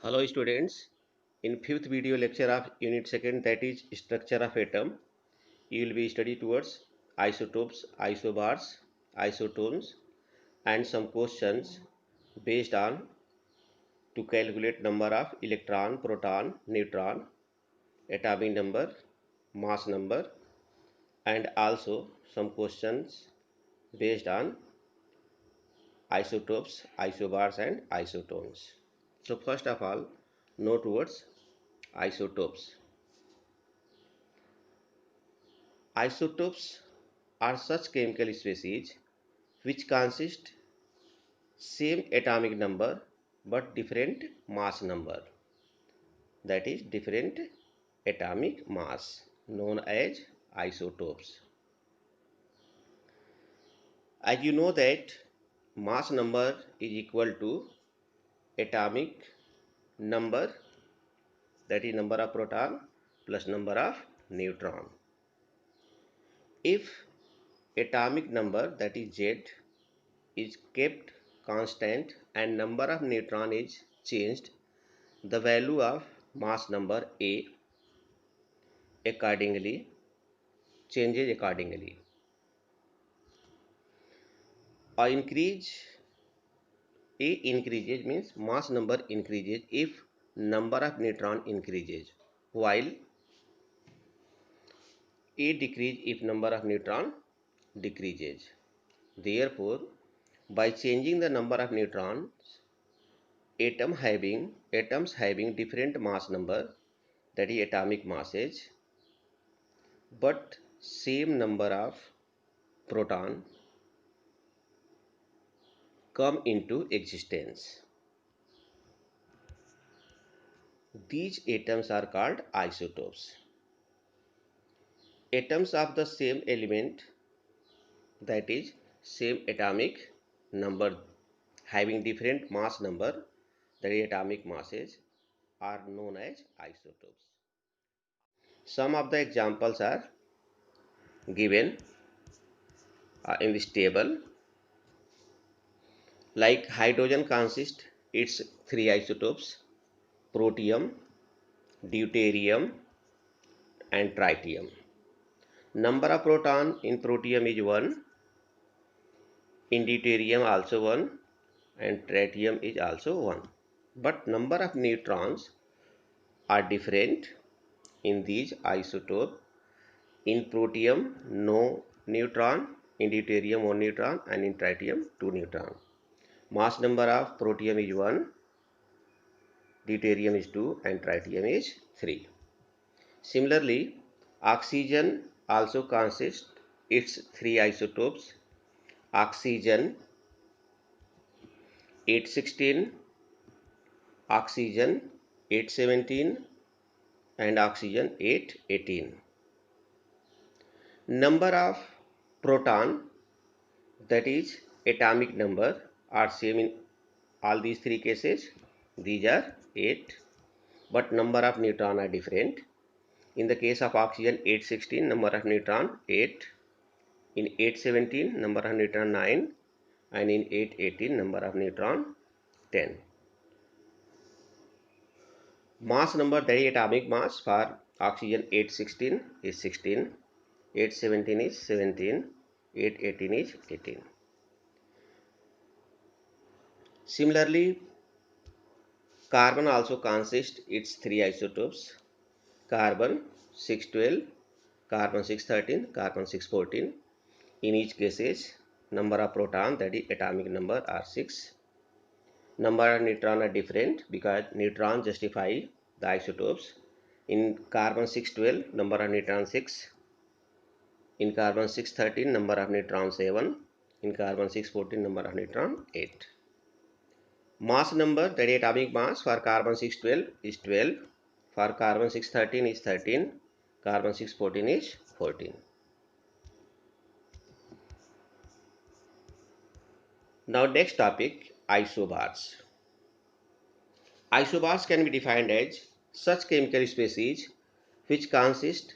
Hello students, in fifth video lecture of unit second, that is structure of atom, you will be study towards isotopes, isobars, isotones and some questions based on to calculate number of electron, proton, neutron, atomic number, mass number and also some questions based on isotopes, isobars and isotones. So first of all, know towards isotopes. Isotopes are such chemical species which consist same atomic number but different mass number, that is different atomic mass, known as isotopes. As you know that mass number is equal to atomic number, that is number of proton plus number of neutron. If atomic number, that is Z, is kept constant and number of neutron is changed, the value of mass number A accordingly changes accordingly. A increases means mass number increases if number of neutron increases, while A decreases if number of neutron decreases. Therefore, by changing the number of neutrons, atoms having different mass number, that is atomic masses, but same number of proton come into existence. These atoms are called isotopes. Atoms of the same element, that is same atomic number having different mass number, that is atomic masses, are known as isotopes. Some of the examples are given in this table. Like hydrogen consists its three isotopes: protium, deuterium and tritium. Number of proton in protium is 1, in deuterium also 1 and tritium is also 1. But number of neutrons are different in these isotopes. In protium no neutron, in deuterium 1 neutron and in tritium 2 neutron. Mass number of protium is 1, deuterium is 2 and tritium is 3. Similarly, oxygen also consists its three isotopes: oxygen 816, oxygen 817 and oxygen 818. Number of proton, that is atomic number, are same in all these three cases. These are 8, but number of neutron are different. In the case of oxygen 816, number of neutron 8. In 817, number of neutron 9. And in 818, number of neutron 10. Mass number, that is atomic mass, for oxygen 816 is 16, 817 is 17, 818 is 18. Similarly, carbon also consists its three isotopes: carbon 612, carbon 613, carbon 614. In each cases, number of proton, that is atomic number, are 6. Number of neutron are different because neutron justify the isotopes. In carbon 612, number of neutron 6. In carbon 613, number of neutron 7. In carbon 614, number of neutron 8. Mass number, that is atomic mass, for carbon 612 is 12. For carbon 613 is 13. Carbon 614 is 14. Now next topic, isobars. Isobars can be defined as such chemical species which consist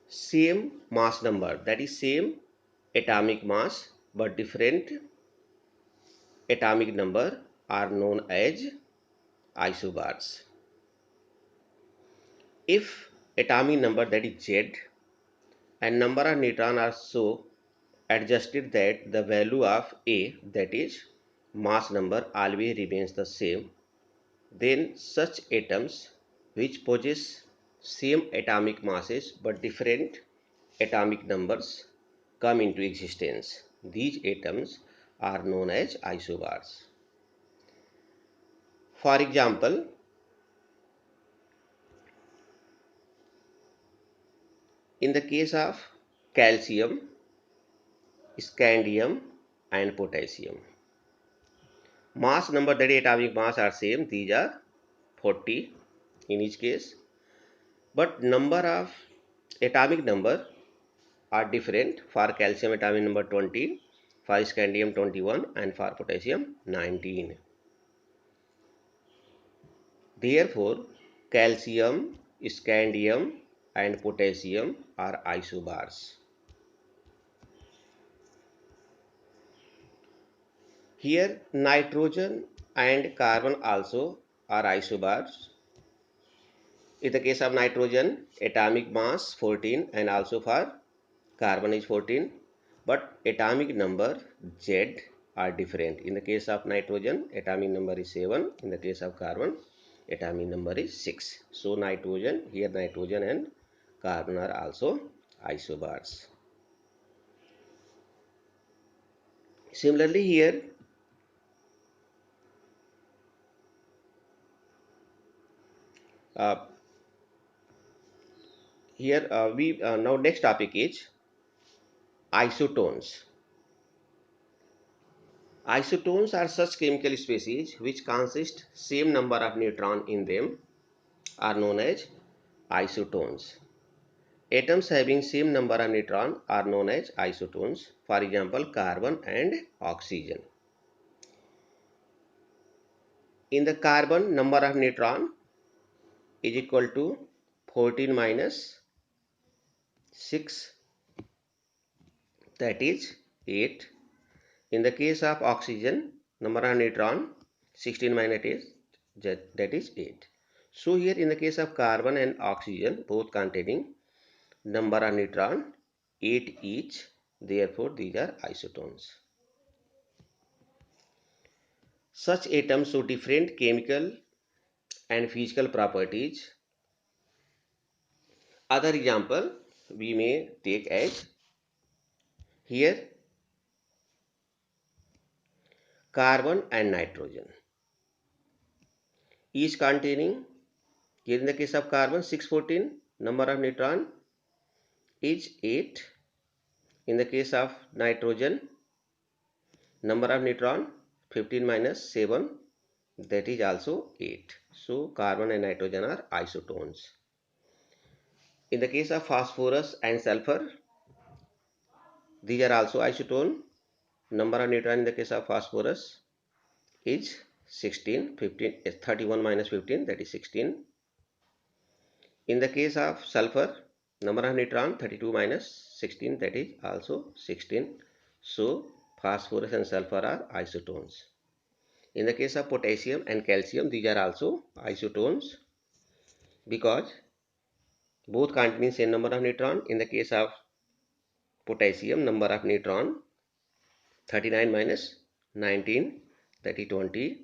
same mass number, that is same atomic mass but different atomic number, are known as isobars. If atomic number, that is Z, and number of neutron are so adjusted that the value of A, that is mass number, always remains the same, then such atoms which possess same atomic masses but different atomic numbers come into existence. These atoms are known as isobars. For example, in the case of calcium, scandium and potassium, mass number, that is atomic mass, are same. These are 40 in each case, but number of atomic number are different. For calcium, atomic number 20, for scandium 21, and for potassium 19. Therefore, calcium, scandium and potassium are isobars. Here nitrogen and carbon also are isobars. In the case of nitrogen, atomic mass 14 and also for carbon is 14, but atomic number Z are different. In the case of nitrogen, atomic number is 7. In the case of carbon, atomic number is 6. So nitrogen, here nitrogen and carbon are also isobars. Similarly, here uh, we now next topic is isotones. Isotones are such chemical species which consist same number of neutron in them, are known as isotones. Atoms having same number of neutron are known as isotones. For example, carbon and oxygen. In the carbon, number of neutron is equal to 14 minus 6, that is 8. In the case of oxygen, number of neutron 16 minus 8, that is 8. So here in the case of carbon and oxygen, both containing number of neutron 8 each, therefore these are isotones. Such atoms show different chemical and physical properties. Other example we may take as here carbon and nitrogen, each containing, here in the case of carbon 614, number of neutron is 8. In the case of nitrogen, number of neutron 15 minus 7, that is also 8. So carbon and nitrogen are isotones. In the case of phosphorus and sulfur, these are also isotone. Number of neutron in the case of phosphorus is 16, 15, 31 minus 15, that is 16. In the case of sulfur, number of neutron 32 minus 16, that is also 16. So phosphorus and sulfur are isotones. In the case of potassium and calcium, these are also isotones because both contain same number of neutron. In the case of potassium, number of neutron 39 minus 19, that is 20.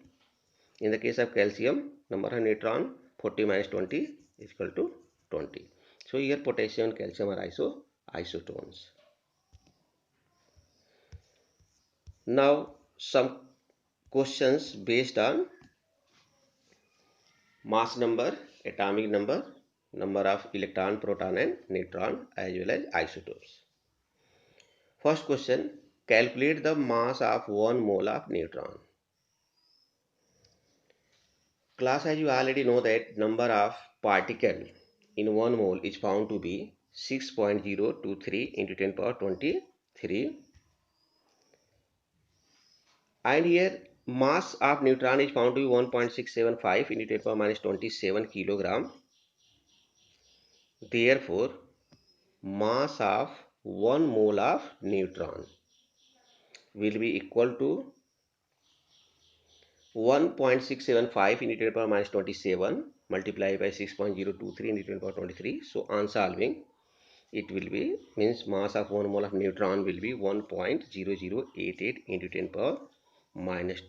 In the case of calcium, number of neutron 40 minus 20 is equal to 20. So here potassium and calcium are isotones. Now some questions based on mass number, atomic number, number of electron, proton and neutron, as well as isotopes. First question, calculate the mass of 1 mole of neutron. Class, as you already know that number of particle in 1 mole is found to be 6.023 into 10 power 23, and here mass of neutron is found to be 1.675 into 10 power minus 27 kilogram. Therefore, mass of 1 mole of neutron will be equal to 1.675 into 10 to the power minus 27 multiplied by 6.023 into 10 to the power 23. So on solving, it will be, means mass of 1 mole of neutron will be 1.0088 into 10 power minus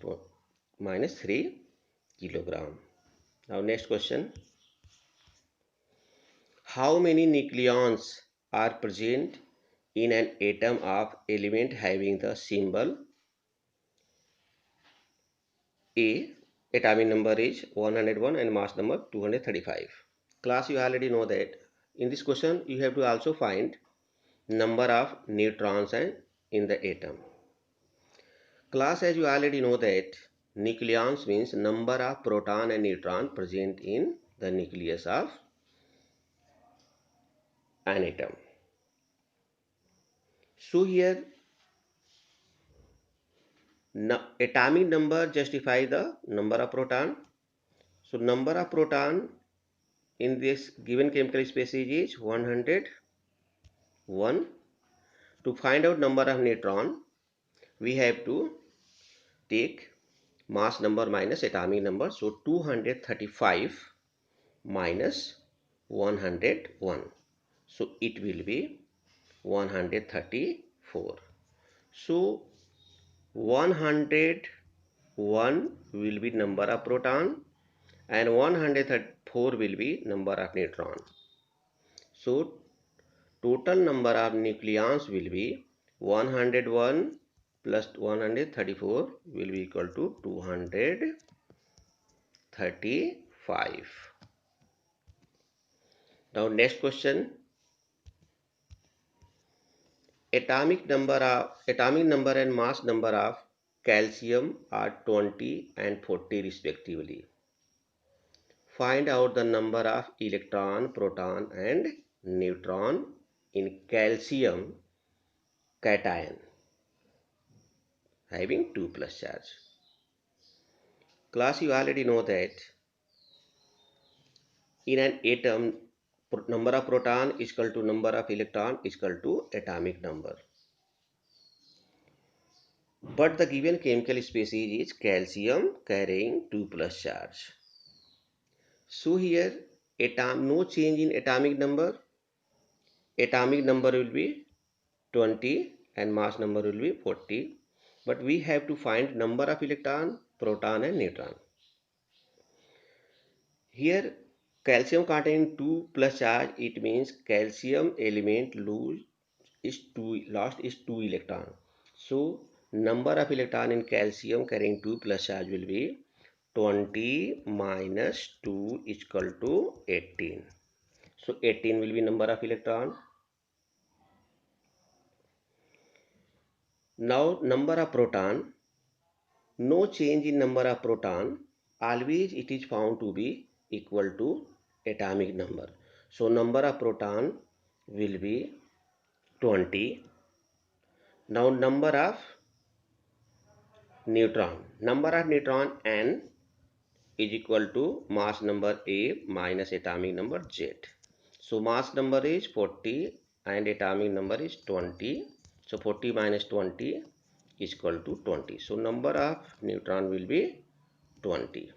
3 kilogram. Now next question. How many nucleons are present in an atom of element having the symbol A? Atomic number is 101 and mass number 235. Class, you already know that. In this question, you have to also find number of neutrons and in the atom. Class, as you already know that nucleons means number of proton and neutron present in the nucleus of an atom. So here atomic number justify the number of proton. So number of proton in this given chemical species is 101. To find out number of neutron, we have to take mass number minus atomic number. So 235 minus 101. So it will be 134. So 101 will be number of proton and 134 will be number of neutron. So total number of nucleons will be 101 plus 134 will be equal to 235. Now next question. Atomic number and mass number of calcium are 20 and 40 respectively. Find out the number of electron, proton and neutron in calcium cation having 2 plus charge. Class, you already know that in an atom, number of proton is equal to number of electron is equal to atomic number. But the given chemical species is calcium carrying 2 plus charge. So here no change in atomic number. Atomic number will be 20 and mass number will be 40. But we have to find number of electron, proton and neutron. Here calcium containing 2 plus charge, it means calcium element lost is 2 electron. So number of electron in calcium carrying 2 plus charge will be 20 minus 2 is equal to 18. So 18 will be number of electron. Now number of proton, no change in number of proton, always it is found to be equal to atomic number. So number of proton will be 20. Now number of neutron n is equal to mass number A minus atomic number Z. So mass number is 40 and atomic number is 20. So 40 minus 20 is equal to 20. So number of neutron will be 20.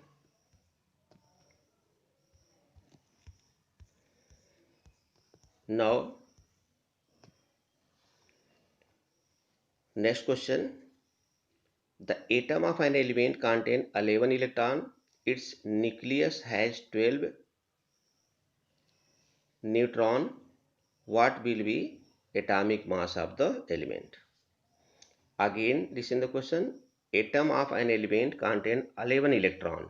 Now next question. The atom of an element contains 11 electrons. Its nucleus has 12 neutrons. What will be atomic mass of the element? Again, listen the question. Atom of an element contains 11 electrons.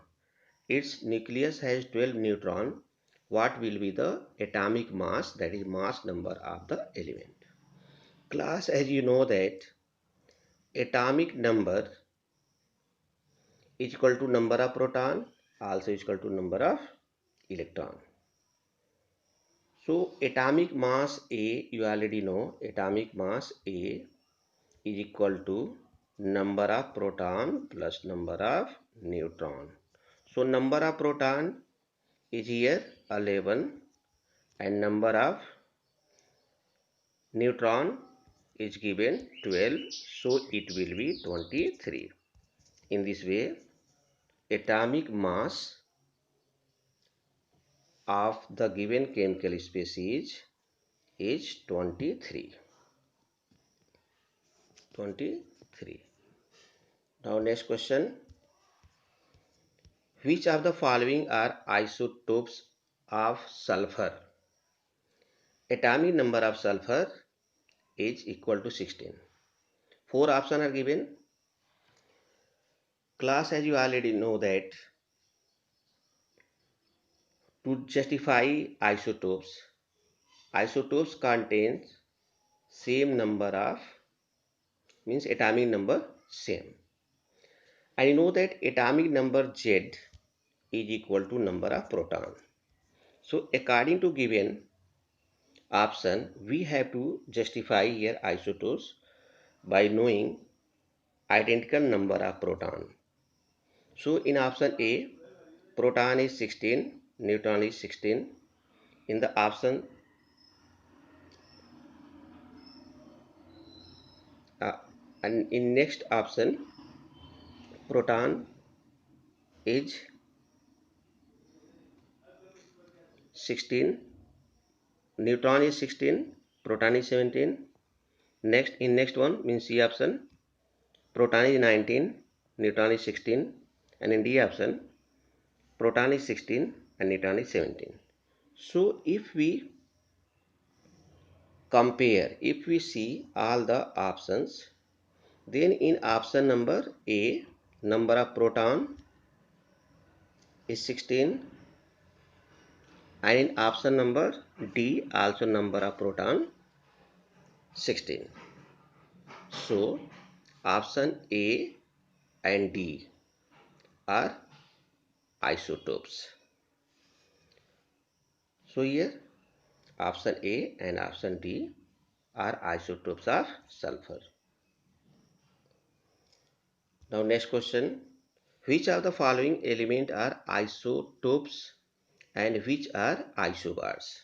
Its nucleus has 12 neutrons. What will be the atomic mass, that is mass number of the element? Class, as you know that atomic number is equal to number of proton, also is equal to number of electron. So atomic mass A, you already know atomic mass A is equal to number of proton plus number of neutron. So number of proton is here 11 and number of neutron is given 12. So it will be 23. In this way atomic mass of the given chemical species is 23. Now next question. Which of the following are isotopes of sulfur? Atomic number of sulfur is equal to 16. Four options are given. Class, as you already know that to justify isotopes contains same number of, means atomic number same. I know that atomic number Z is equal to number of proton. So according to given option, we have to justify here isotopes by knowing identical number of proton. So in option A, proton is 16, neutron is 16. In the option and in next option, proton is 16, neutron is 16, proton is 17. Next, in next one means C option, proton is 19, neutron is 16, and in D option, proton is 16 and neutron is 17. So if we compare, if we see all the options, then in option number A, number of proton is 16, and in option number D, also number of proton 16. So option A and D are isotopes. So here option A and option D are isotopes of sulfur. Now next question. Which of the following elements are isotopes and which are isobars?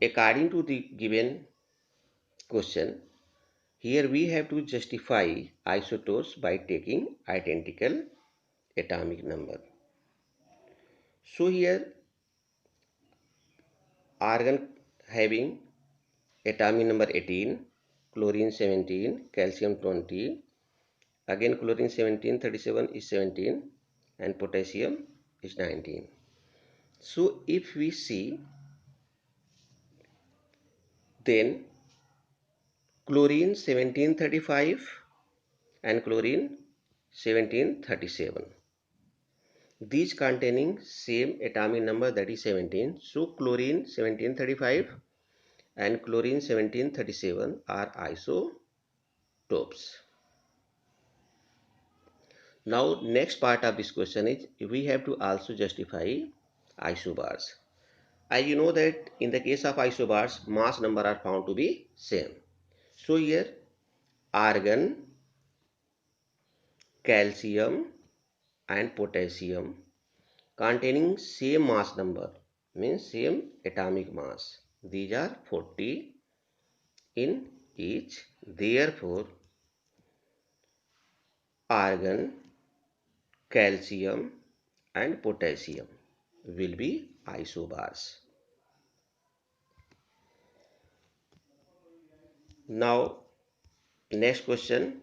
According to the given question, here we have to justify isotopes by taking identical atomic number. So here argon having atomic number 18, chlorine 17, calcium 20, again chlorine 17, 37 is 17, and potassium is 19. So if we see, then chlorine 1735 and chlorine 1737, these containing same atomic number, that is 17. So chlorine 1735 and chlorine 1737 are isotopes. Now next part of this question is we have to also justify isobars. As you know that in the case of isobars, mass number are found to be same. So here argon, calcium and potassium containing same mass number, means same atomic mass. These are 40 in each. Therefore argon, calcium and potassium will be isobars. Now next question.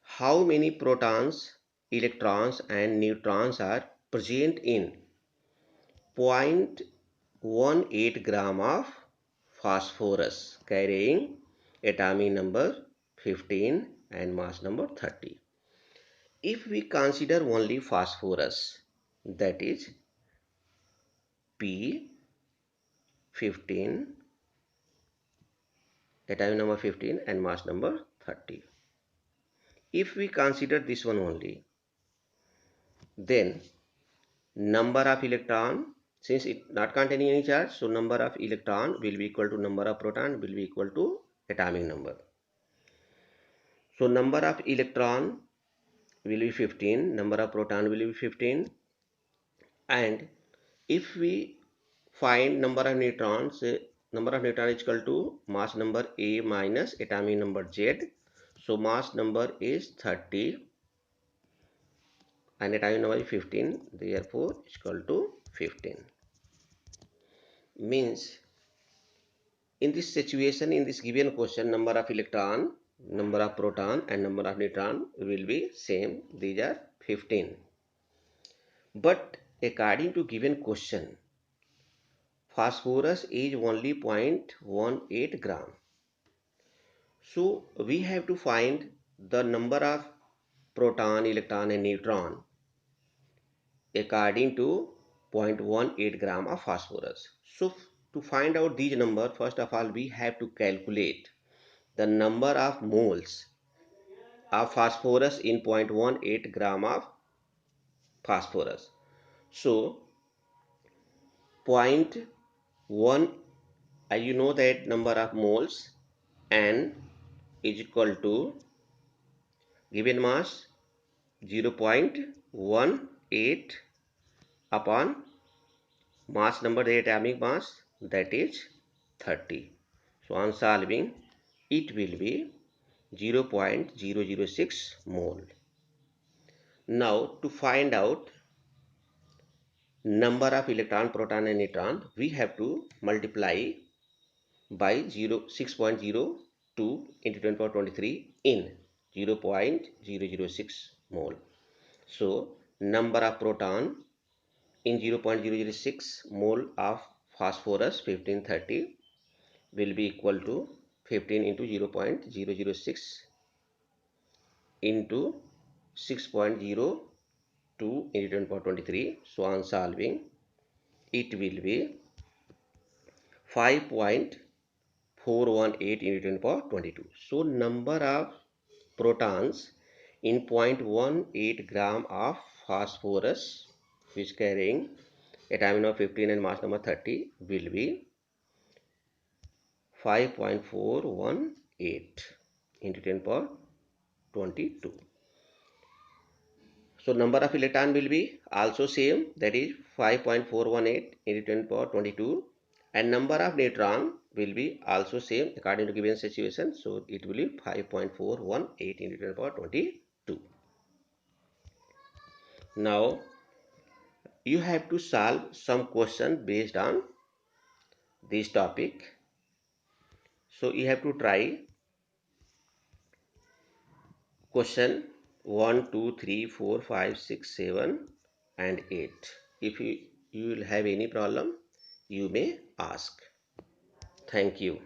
How many protons, electrons and neutrons are present in 0.18 gram of phosphorus carrying atomic number 15 and mass number 30? If we consider only phosphorus, that is P15, atomic number 15 and mass number 30. If we consider this one only, then number of electron, since it not containing any charge, so number of electron will be equal to number of proton will be equal to atomic number. So number of electron will be 15, number of proton will be 15, and if we find number of neutrons is equal to mass number A minus atomic number Z. So mass number is 30 and atomic number is 15, therefore it's equal to 15. Means in this situation, in this given question, number of electron, number of proton and number of neutron will be same. These are 15. But according to given question, phosphorus is only 0.18 gram. So we have to find the number of proton, electron and neutron according to 0.18 gram of phosphorus. So to find out these numbers, first of all we have to calculate the number of moles of phosphorus in 0.18 gram of phosphorus. So 0.1, you know that number of moles N is equal to given mass 0.18 upon mass number, the atomic mass, that is 30. So on solving it will be 0.006 mole. Now to find out number of electron, proton and neutron, we have to multiply by 6.02 into 10 power 23 in 0.006 mole. So number of proton in 0.006 mole of phosphorus 1530 will be equal to 15 into 0.006 into 6.02 into 10 power 23. So on solving it will be 5.418 into 10 power 22. So number of protons in 0.18 gram of phosphorus which carrying atomic number 15 and mass number 30 will be 5.418 into 10 power 22. So number of electron will be also same, that is 5.418 into 10 power 22, and number of neutron will be also same according to given situation. So it will be 5.418 into 10 power 22. Now you have to solve some question based on this topic. So you have to try question 1, 2, 3, 4, 5, 6, 7 and 8. If you will have any problem, you may ask. Thank you.